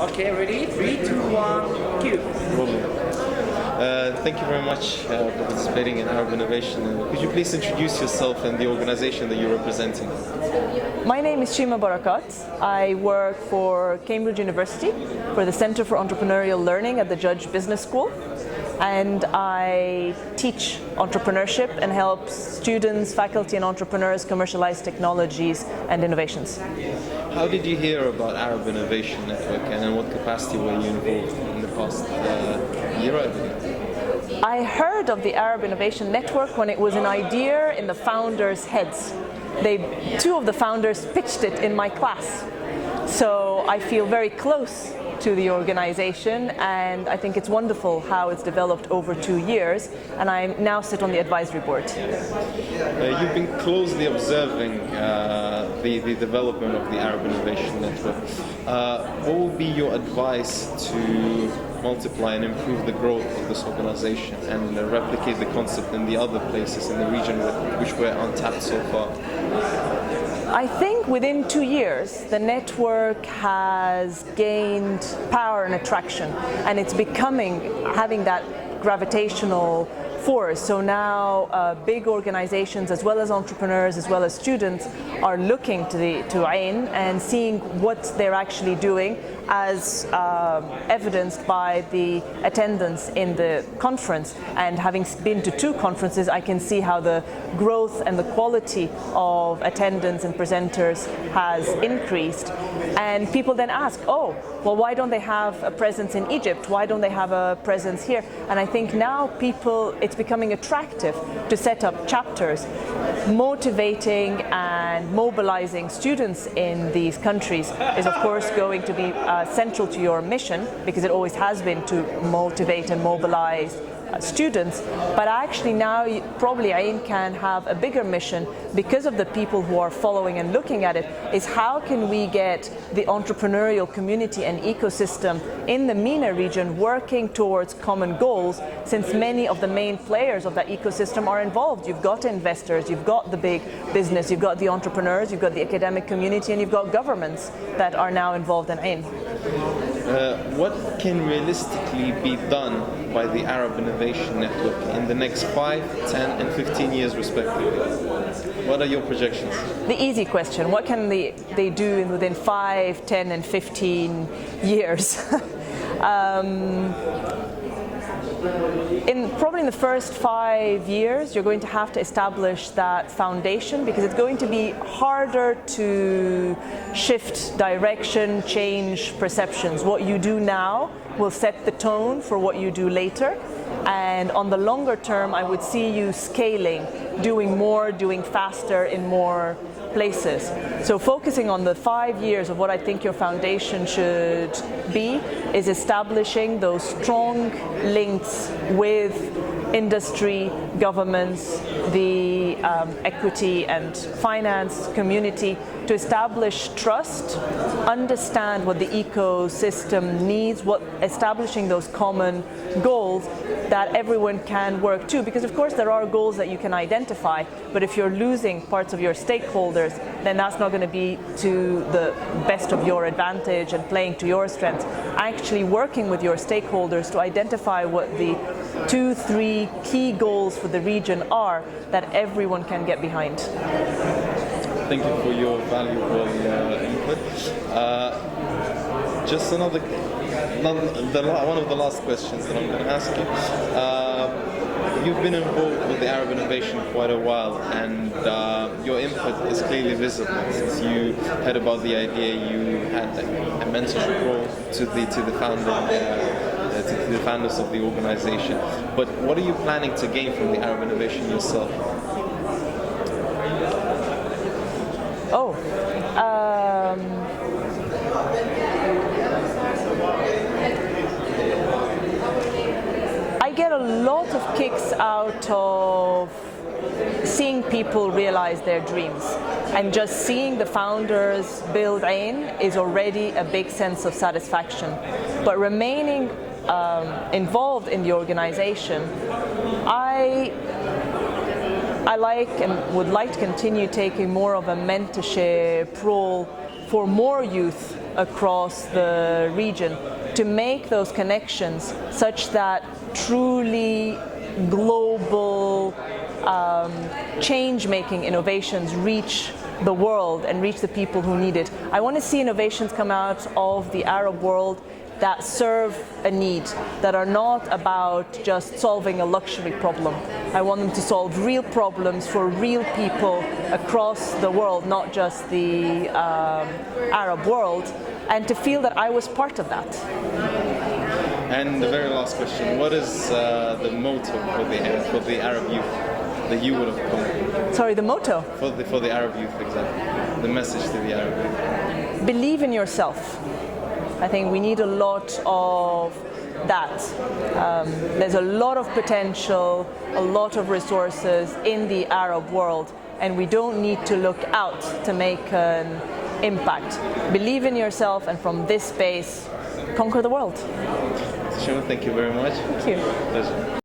Okay, ready? 3, 2, 1, cue. Rolling. Thank you very much for participating in Arab Innovation. Could you please introduce yourself and the organization that you're representing? My name is Shima Barakat. I work for Cambridge University for the Center for Entrepreneurial Learning at the Judge Business School. And I teach entrepreneurship and help students, faculty and entrepreneurs commercialize technologies and innovations. How did you hear about Arab Innovation Network and in what capacity were you involved in the past year? I heard of the Arab Innovation Network when it was an idea in the founders' heads. Two of the founders pitched it in my class. So I feel very close to the organization, and I think it's wonderful how it's developed over 2 years, and I now sit on the advisory board. You've been closely observing the development of the Arab Innovation Network. What would be your advice to multiply and improve the growth of this organization and replicate the concept in the other places in the region which were untapped so far? I think within 2 years, the network has gained power and attraction, and it's having that gravitational force. So now big organizations, as well as entrepreneurs, as well as students, are looking to AIN and seeing what they're actually doing, as evidenced by the attendance in the conference. And having been to 2 conferences, I can see how the growth and the quality of attendance and presenters has increased. And people then ask, oh, well, why don't they have a presence in Egypt? Why don't they have a presence here? And I think now it's becoming attractive to set up chapters. Motivating and mobilizing students in these countries is, of course, going to be central to your mission, because it always has been to motivate and mobilize students. But actually now probably AIN can have a bigger mission, because of the people who are following and looking at it, is how can we get the entrepreneurial community and ecosystem in the MENA region working towards common goals, since many of the main players of that ecosystem are involved. You've got investors, you've got the big business, you've got the entrepreneurs, you've got the academic community, and you've got governments that are now involved in AIN. What can realistically be done by the Arab Innovation Network in the next 5, 10 and 15 years respectively? What are your projections? The easy question, what can they do within 5, 10 and 15 years? Probably in the first 5 years, you're going to have to establish that foundation, because it's going to be harder to shift direction, change perceptions. What you do now will set the tone for what you do later. And on the longer term, I would see you scaling, doing more, doing faster in more places. So focusing on the 5 years of what I think your foundation should be is establishing those strong links with industry, governments, the equity and finance community, to establish trust, understand what the ecosystem needs, establishing those common goals that everyone can work to. Because of course there are goals that you can identify, but if you're losing parts of your stakeholders, then that's not going to be to the best of your advantage and playing to your strengths. Actually working with your stakeholders to identify what the 2, 3 key goals for the region are that everyone can get behind. Thank you for your valuable input. Just one of the last questions that I'm going to ask you. You've been involved with the Arab Innovation quite a while, and your input is clearly visible. Since you heard about the idea, you had a mentorship role to the founders of the organization. But what are you planning to gain from the Arab Innovation yourself? I get a lot of kicks out of seeing people realize their dreams, and just seeing the founders build AIN is already a big sense of satisfaction. But remaining involved in the organization, I like and would like to continue taking more of a mentorship role for more youth across the region, to make those connections such that truly global change-making innovations reach the world and reach the people who need it. I want to see innovations come out of the Arab world that serve a need, that are not about just solving a luxury problem. I want them to solve real problems for real people across the world, not just the Arab world, and to feel that I was part of that. And the very last question, what is the motto for the Arab youth that you would have come? Sorry, the motto? For the Arab youth, exactly. The message to the Arab youth. Believe in yourself. I think we need a lot of that. There's a lot of potential, a lot of resources in the Arab world, and we don't need to look out to make an impact. Believe in yourself, and from this space, conquer the world. Shima, thank you very much. Thank you. Pleasure.